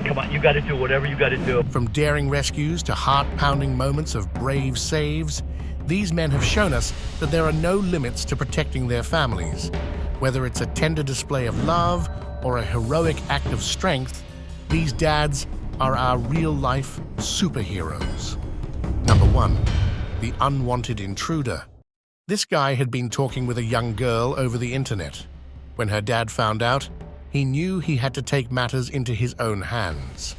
Come on, you got to do whatever you got to do. From daring rescues to heart-pounding moments of brave saves, these men have shown us that there are no limits to protecting their families. Whether it's a tender display of love or a heroic act of strength, these dads are our real-life superheroes. Number 1. The unwanted intruder. This guy had been talking with a young girl over the internet. When her dad found out, he knew he had to take matters into his own hands.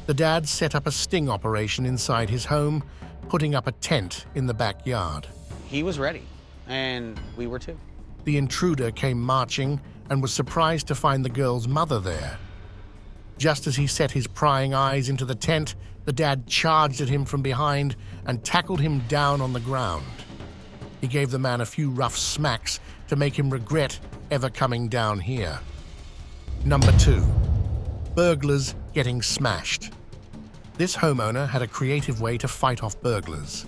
The dad set up a sting operation inside his home, putting up a tent in the backyard. He was ready, and we were too. The intruder came marching and was surprised to find the girl's mother there. Just as he set his prying eyes into the tent, the dad charged at him from behind and tackled him down on the ground. He gave the man a few rough smacks to make him regret ever coming down here. Number 2. Burglars getting smashed. This homeowner had a creative way to fight off burglars.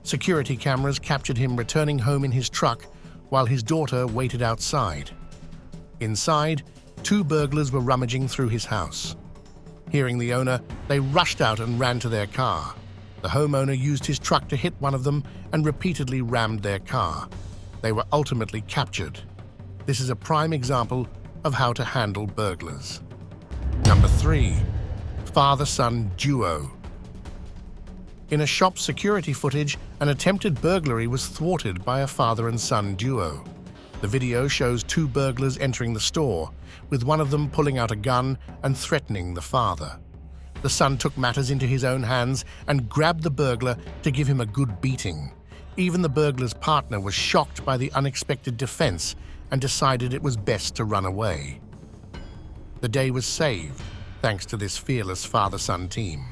Security cameras captured him returning home in his truck while his daughter waited outside. Inside, 2 burglars were rummaging through his house. Hearing the owner, they rushed out and ran to their car. The homeowner used his truck to hit one of them and repeatedly rammed their car. They were ultimately captured. This is a prime example of how to handle burglars. Number 3. Father-son duo. In a shop security footage, an attempted burglary was thwarted by a father and son duo. The video shows 2 burglars entering the store, with one of them pulling out a gun and threatening the father. The son took matters into his own hands and grabbed the burglar to give him a good beating. Even the burglar's partner was shocked by the unexpected defense and decided it was best to run away. The day was saved thanks to this fearless father-son team.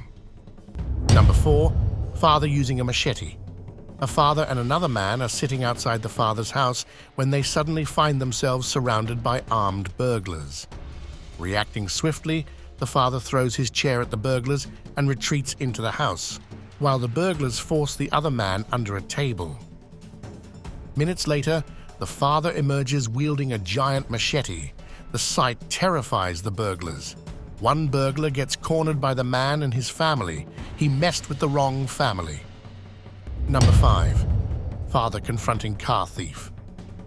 Number 4. Father using a machete. A father and another man are sitting outside the father's house when they suddenly find themselves surrounded by armed burglars. Reacting swiftly, the father throws his chair at the burglars and retreats into the house, while the burglars force the other man under a table. Minutes later, the father emerges wielding a giant machete. The sight terrifies the burglars. One burglar gets cornered by the man and his family. He messed with the wrong family. Number 5. Father confronting car thief.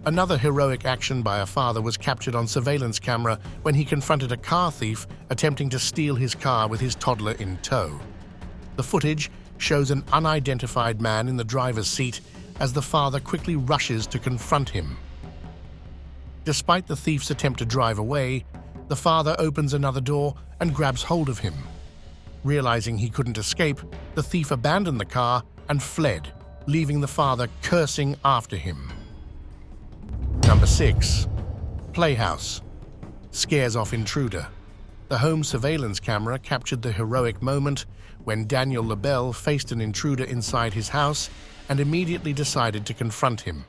Another heroic action by a father was captured on surveillance camera when he confronted a car thief attempting to steal his car with his toddler in tow. The footage shows an unidentified man in the driver's seat as the father quickly rushes to confront him. Despite the thief's attempt to drive away, the father opens another door and grabs hold of him. Realizing he couldn't escape, the thief abandoned the car and fled, leaving the father cursing after him. Number 6. Playhouse. Scares off intruder. The home surveillance camera captured the heroic moment when Daniel LaBelle faced an intruder inside his house and immediately decided to confront him.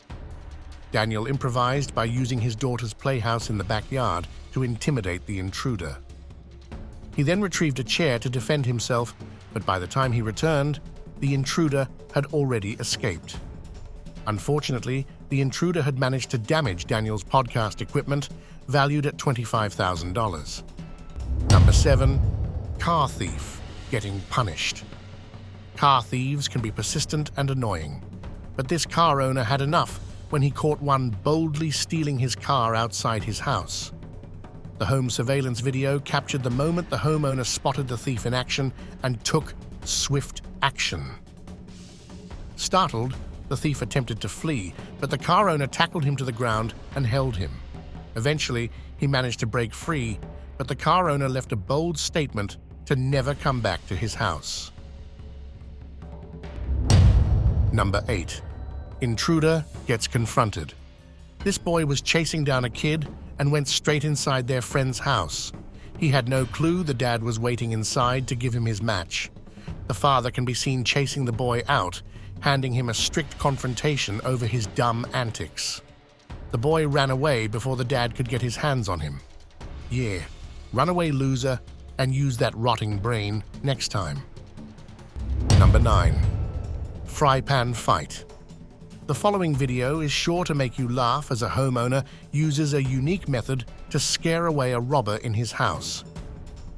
Daniel improvised by using his daughter's playhouse in the backyard to intimidate the intruder. He then retrieved a chair to defend himself, but by the time he returned, the intruder had already escaped. Unfortunately, the intruder had managed to damage Daniel's podcast equipment, valued at $25,000. Number 7. Car thief getting punished. Car thieves can be persistent and annoying, but this car owner had enough when he caught one boldly stealing his car outside his house. The home surveillance video captured the moment the homeowner spotted the thief in action and took swift action. Startled, the thief attempted to flee, but the car owner tackled him to the ground and held him. Eventually, he managed to break free, but the car owner left a bold statement to never come back to his house. Number 8. Intruder gets confronted. This boy was chasing down a kid and went straight inside their friend's house. He had no clue the dad was waiting inside to give him his match. The father can be seen chasing the boy out, handing him a strict confrontation over his dumb antics. The boy ran away before the dad could get his hands on him. Yeah, run away, loser, and use that rotting brain next time. Number 9. Fry pan fight. The following video is sure to make you laugh as a homeowner uses a unique method to scare away a robber in his house.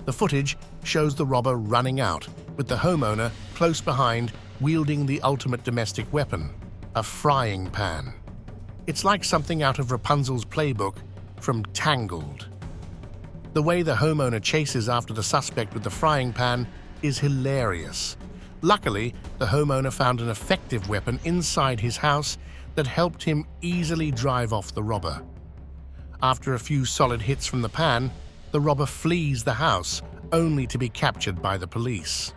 The footage shows the robber running out, with the homeowner close behind, wielding the ultimate domestic weapon, a frying pan. It's like something out of Rapunzel's playbook from Tangled. The way the homeowner chases after the suspect with the frying pan is hilarious. Luckily, the homeowner found an effective weapon inside his house that helped him easily drive off the robber. After a few solid hits from the pan, the robber flees the house, only to be captured by the police.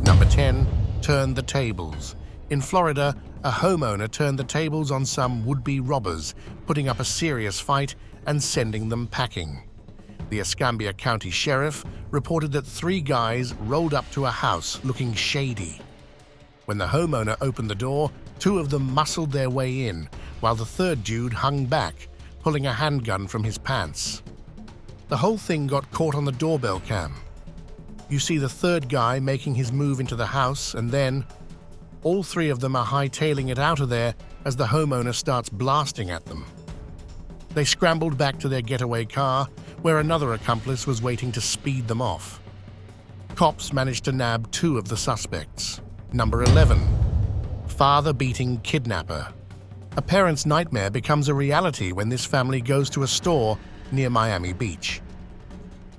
Number 10. Turn the tables. In Florida, a homeowner turned the tables on some would-be robbers, putting up a serious fight and sending them packing. The Escambia County Sheriff reported that 3 guys rolled up to a house looking shady. When the homeowner opened the door, 2 of them muscled their way in, while the 3rd dude hung back, pulling a handgun from his pants. The whole thing got caught on the doorbell cam. You see the 3rd guy making his move into the house, and then all 3 of them are hightailing it out of there as the homeowner starts blasting at them. They scrambled back to their getaway car, where another accomplice was waiting to speed them off. Cops managed to nab 2 of the suspects. Number 11. Father beating kidnapper. A parent's nightmare becomes a reality when this family goes to a store near Miami Beach.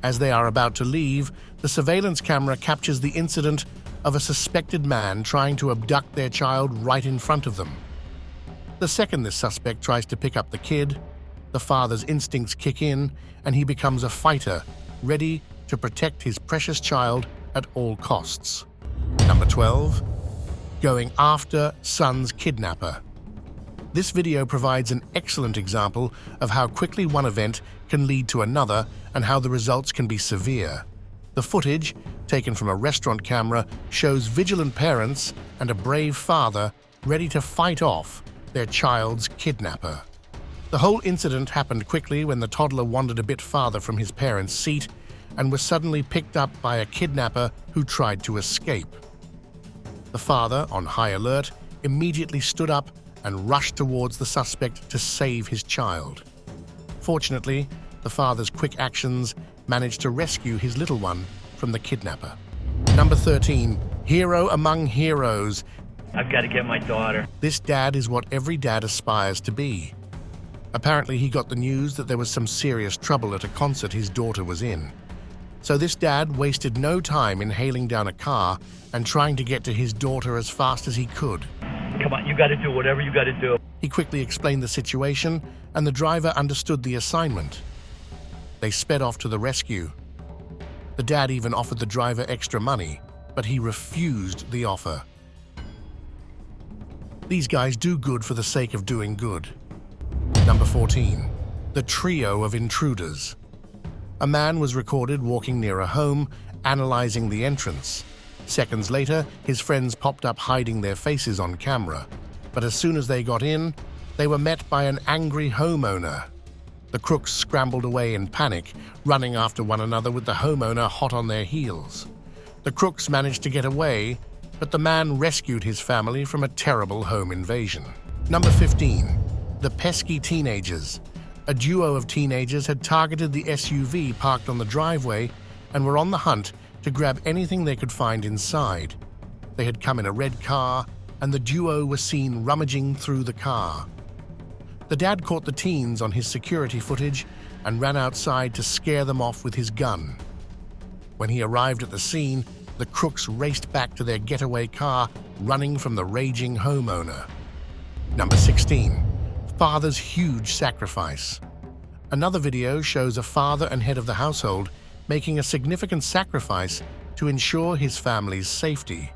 As they are about to leave, the surveillance camera captures the incident of a suspected man trying to abduct their child right in front of them. The second this suspect tries to pick up the kid, the father's instincts kick in and he becomes a fighter, ready to protect his precious child at all costs. Number 12. Going after son's kidnapper. This video provides an excellent example of how quickly one event can lead to another and how the results can be severe. The footage, taken from a restaurant camera, shows vigilant parents and a brave father ready to fight off their child's kidnapper. The whole incident happened quickly when the toddler wandered a bit farther from his parents' seat and was suddenly picked up by a kidnapper who tried to escape. The father, on high alert, immediately stood up and rushed towards the suspect to save his child. Fortunately, the father's quick actions managed to rescue his little one from the kidnapper. Number 13. Hero among heroes. I've got to get my daughter. This dad is what every dad aspires to be. Apparently, he got the news that there was some serious trouble at a concert his daughter was in. So this dad wasted no time in hailing down a car and trying to get to his daughter as fast as he could. Come on, you got to do whatever you got to do. He quickly explained the situation, and the driver understood the assignment. They sped off to the rescue. The dad even offered the driver extra money, but he refused the offer. These guys do good for the sake of doing good. Number 14. The trio of intruders. A man was recorded walking near a home, analyzing the entrance. Seconds later, his friends popped up hiding their faces on camera. But as soon as they got in, they were met by an angry homeowner. The crooks scrambled away in panic, running after one another with the homeowner hot on their heels. The crooks managed to get away, but the man rescued his family from a terrible home invasion. Number 15. The pesky teenagers. A duo of teenagers had targeted the SUV parked on the driveway and were on the hunt to grab anything they could find inside. They had come in a red car, and the duo was seen rummaging through the car. The dad caught the teens on his security footage and ran outside to scare them off with his gun. When he arrived at the scene, the crooks raced back to their getaway car, running from the raging homeowner. Number 16. Father's huge sacrifice. Another video shows a father and head of the household making a significant sacrifice to ensure his family's safety.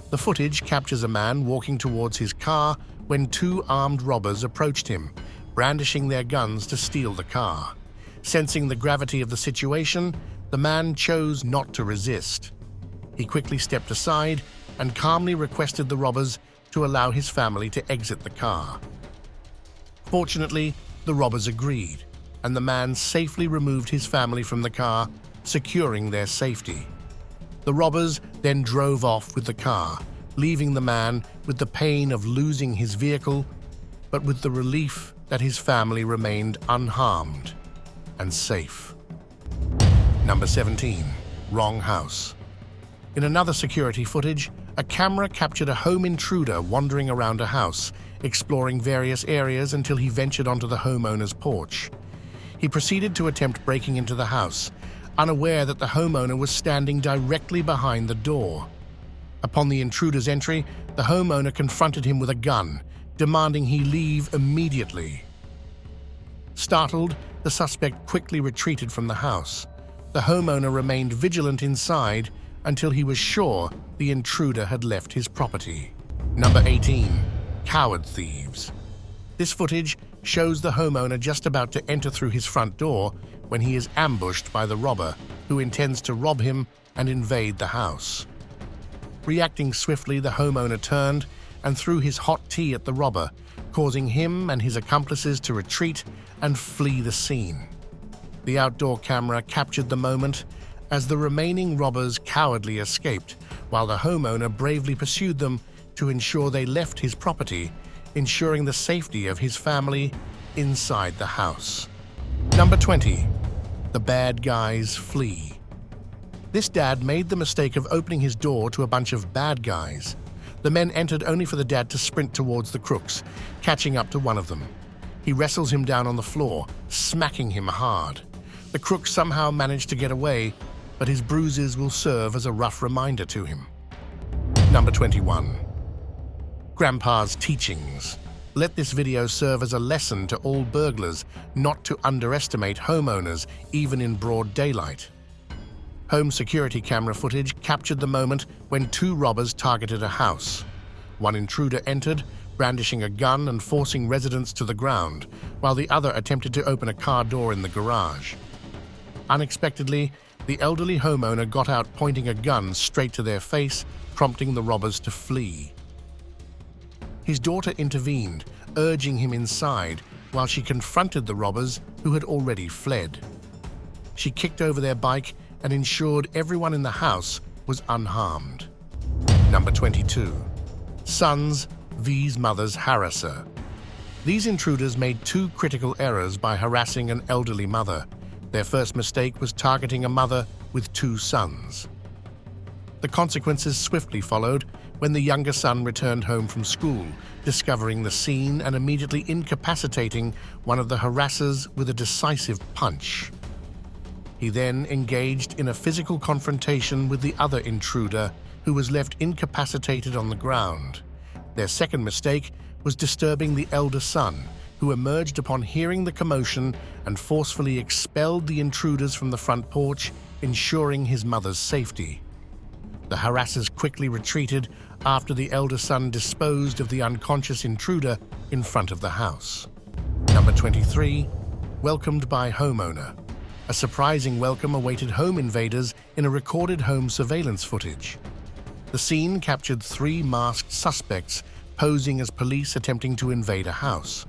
The footage captures a man walking towards his car when 2 armed robbers approached him, brandishing their guns to steal the car. Sensing the gravity of the situation, the man chose not to resist. He quickly stepped aside and calmly requested the robbers to allow his family to exit the car. Fortunately, the robbers agreed, and the man safely removed his family from the car, securing their safety. The robbers then drove off with the car, leaving the man with the pain of losing his vehicle, but with the relief that his family remained unharmed and safe. Number 17. Wrong house. In another security footage, a camera captured a home intruder wandering around a house, exploring various areas until he ventured onto the homeowner's porch. He proceeded to attempt breaking into the house, unaware that the homeowner was standing directly behind the door. Upon the intruder's entry, the homeowner confronted him with a gun, demanding he leave immediately. Startled, the suspect quickly retreated from the house. The homeowner remained vigilant inside until he was sure the intruder had left his property. Number 18. Coward thieves. This footage shows the homeowner just about to enter through his front door when he is ambushed by the robber, who intends to rob him and invade the house. Reacting swiftly, the homeowner turned and threw his hot tea at the robber, causing him and his accomplices to retreat and flee the scene. The outdoor camera captured the moment as the remaining robbers cowardly escaped, while the homeowner bravely pursued them to ensure they left his property, ensuring the safety of his family inside the house. Number 20. The bad guys flee. This dad made the mistake of opening his door to a bunch of bad guys. The men entered only for the dad to sprint towards the crooks, catching up to one of them. He wrestles him down on the floor, smacking him hard. The crook somehow managed to get away, but his bruises will serve as a rough reminder to him. Number 21. Grandpa's teachings. Let this video serve as a lesson to all burglars not to underestimate homeowners, even in broad daylight. Home security camera footage captured the moment when two robbers targeted a house. One intruder entered, brandishing a gun and forcing residents to the ground, while the other attempted to open a car door in the garage. Unexpectedly, the elderly homeowner got out pointing a gun straight to their face, prompting the robbers to flee. His daughter intervened, urging him inside, while she confronted the robbers who had already fled. She kicked over their bike and ensured everyone in the house was unharmed. Number 22. Sons vs. Mother's harasser. These intruders made two critical errors by harassing an elderly mother. Their first mistake was targeting a mother with two sons. The consequences swiftly followed when the younger son returned home from school, discovering the scene and immediately incapacitating one of the harassers with a decisive punch. He then engaged in a physical confrontation with the other intruder, who was left incapacitated on the ground. Their second mistake was disturbing the elder son, who emerged upon hearing the commotion and forcefully expelled the intruders from the front porch, ensuring his mother's safety. The harassers quickly retreated after the elder son disposed of the unconscious intruder in front of the house. Number 23. Welcomed by homeowner. A surprising welcome awaited home invaders in a recorded home surveillance footage. The scene captured three masked suspects posing as police attempting to invade a house.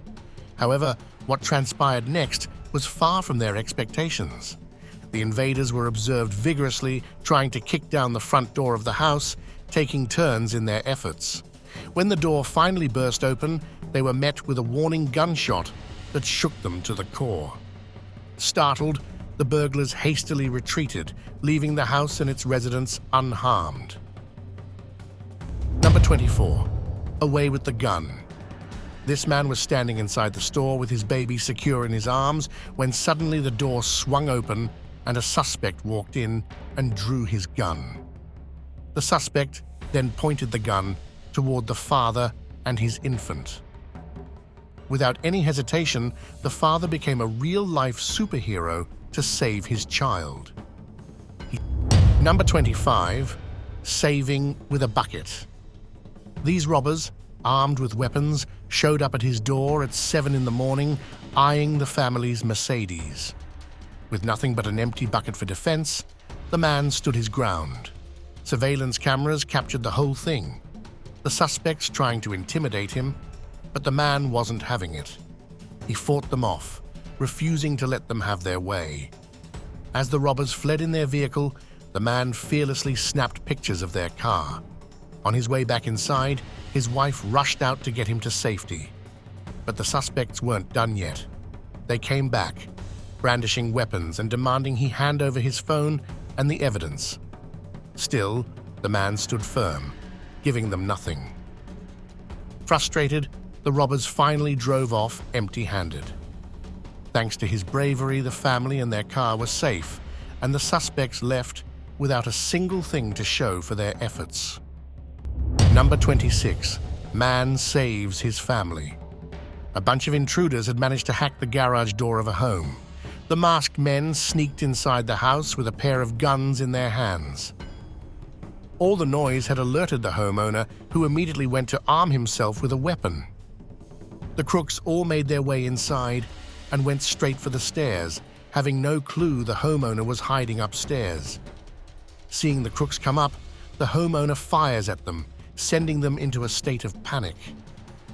However, what transpired next was far from their expectations. The invaders were observed vigorously trying to kick down the front door of the house, taking turns in their efforts. When the door finally burst open, they were met with a warning gunshot that shook them to the core. Startled, the burglars hastily retreated, leaving the house and its residents unharmed. Number 24. Away with the gun. This man was standing inside the store with his baby secure in his arms when suddenly the door swung open and a suspect walked in and drew his gun. The suspect then pointed the gun toward the father and his infant. Without any hesitation, the father became a real-life superhero to save his child. Number 25. Saving with a bucket. These robbers, armed with weapons, showed up at his door at 7 in the morning, eyeing the family's Mercedes. With nothing but an empty bucket for defense, the man stood his ground. Surveillance cameras captured the whole thing. The suspects trying to intimidate him, but the man wasn't having it. He fought them off, refusing to let them have their way. As the robbers fled in their vehicle, the man fearlessly snapped pictures of their car. On his way back inside, his wife rushed out to get him to safety. But the suspects weren't done yet. They came back, brandishing weapons and demanding he hand over his phone and the evidence. Still, the man stood firm, giving them nothing. Frustrated, the robbers finally drove off empty-handed. Thanks to his bravery, the family and their car were safe, and the suspects left without a single thing to show for their efforts. Number 26. Man saves his family. A bunch of intruders had managed to hack the garage door of a home. The masked men sneaked inside the house with a pair of guns in their hands. All the noise had alerted the homeowner, who immediately went to arm himself with a weapon. The crooks all made their way inside and went straight for the stairs, having no clue the homeowner was hiding upstairs. Seeing the crooks come up, the homeowner fires at them, sending them into a state of panic.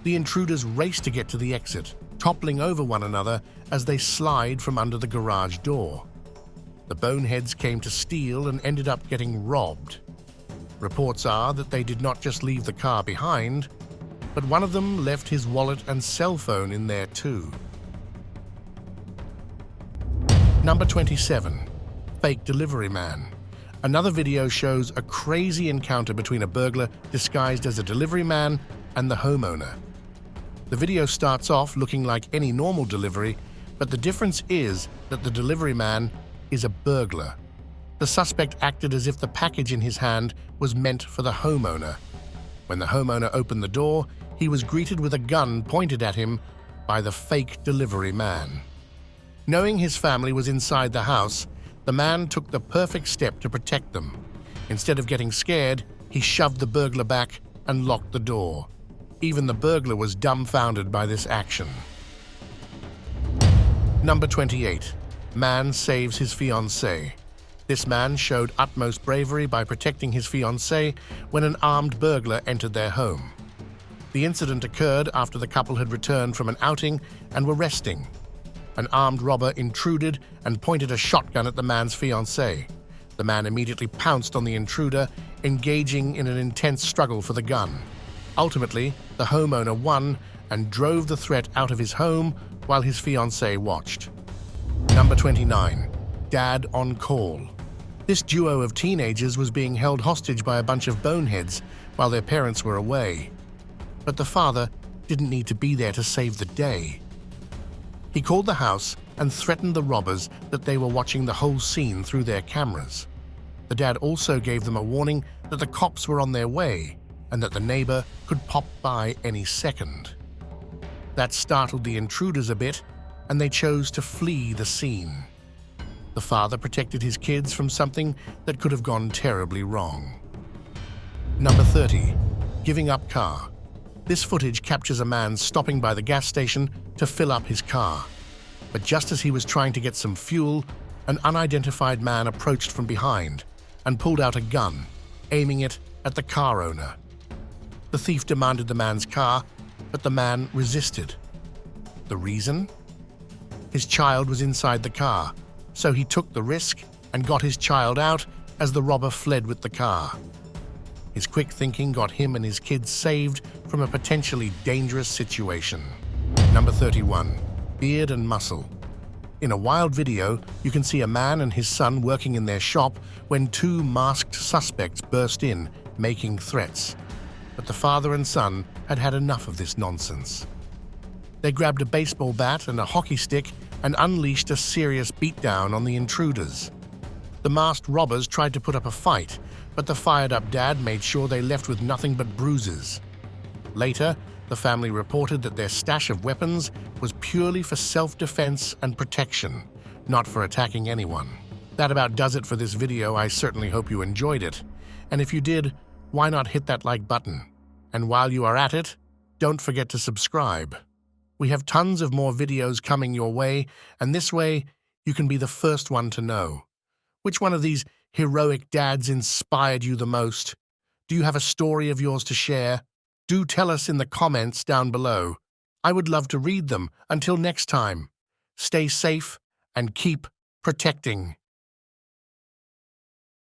The intruders race to get to the exit, toppling over one another as they slide from under the garage door. The boneheads came to steal and ended up getting robbed. Reports are that they did not just leave the car behind, but one of them left his wallet and cell phone in there too. Number 27. Fake delivery man. Another video shows a crazy encounter between a burglar disguised as a delivery man and the homeowner. The video starts off looking like any normal delivery, but the difference is that the delivery man is a burglar. The suspect acted as if the package in his hand was meant for the homeowner. When the homeowner opened the door, he was greeted with a gun pointed at him by the fake delivery man. Knowing his family was inside the house, the man took the perfect step to protect them. Instead of getting scared, he shoved the burglar back and locked the door. Even the burglar was dumbfounded by this action. Number 28. Man saves his fiancée. This man showed utmost bravery by protecting his fiancée when an armed burglar entered their home. The incident occurred after the couple had returned from an outing and were resting. An armed robber intruded and pointed a shotgun at the man's fiancée. The man immediately pounced on the intruder, engaging in an intense struggle for the gun. Ultimately, the homeowner won and drove the threat out of his home while his fiancée watched. Number 29. Dad on call. This duo of teenagers was being held hostage by a bunch of boneheads while their parents were away. But the father didn't need to be there to save the day. He called the house and threatened the robbers that they were watching the whole scene through their cameras. The dad also gave them a warning that the cops were on their way and that the neighbor could pop by any second. That startled the intruders a bit, and they chose to flee the scene. The father protected his kids from something that could have gone terribly wrong. Number 30. Giving up car. This footage captures a man stopping by the gas station to fill up his car. But just as he was trying to get some fuel, an unidentified man approached from behind and pulled out a gun, aiming it at the car owner. The thief demanded the man's car, but the man resisted. The reason? His child was inside the car, so he took the risk and got his child out as the robber fled with the car. His quick thinking got him and his kids saved from a potentially dangerous situation. Number 31. Beard and muscle. In a wild video, you can see a man and his son working in their shop when two masked suspects burst in, making threats. But the father and son had had enough of this nonsense. They grabbed a baseball bat and a hockey stick and unleashed a serious beatdown on the intruders. The masked robbers tried to put up a fight, but the fired-up dad made sure they left with nothing but bruises. Later, the family reported that their stash of weapons was purely for self-defense and protection, not for attacking anyone. That about does it for this video. I certainly hope you enjoyed it. And if you did, why not hit that like button? And while you are at it, don't forget to subscribe. We have tons of more videos coming your way, and this way you can be the first one to know. Which one of these heroic dads inspired you the most? Do you have a story of yours to share? Do tell us in the comments down below. I would love to read them. Until next time, stay safe and keep protecting.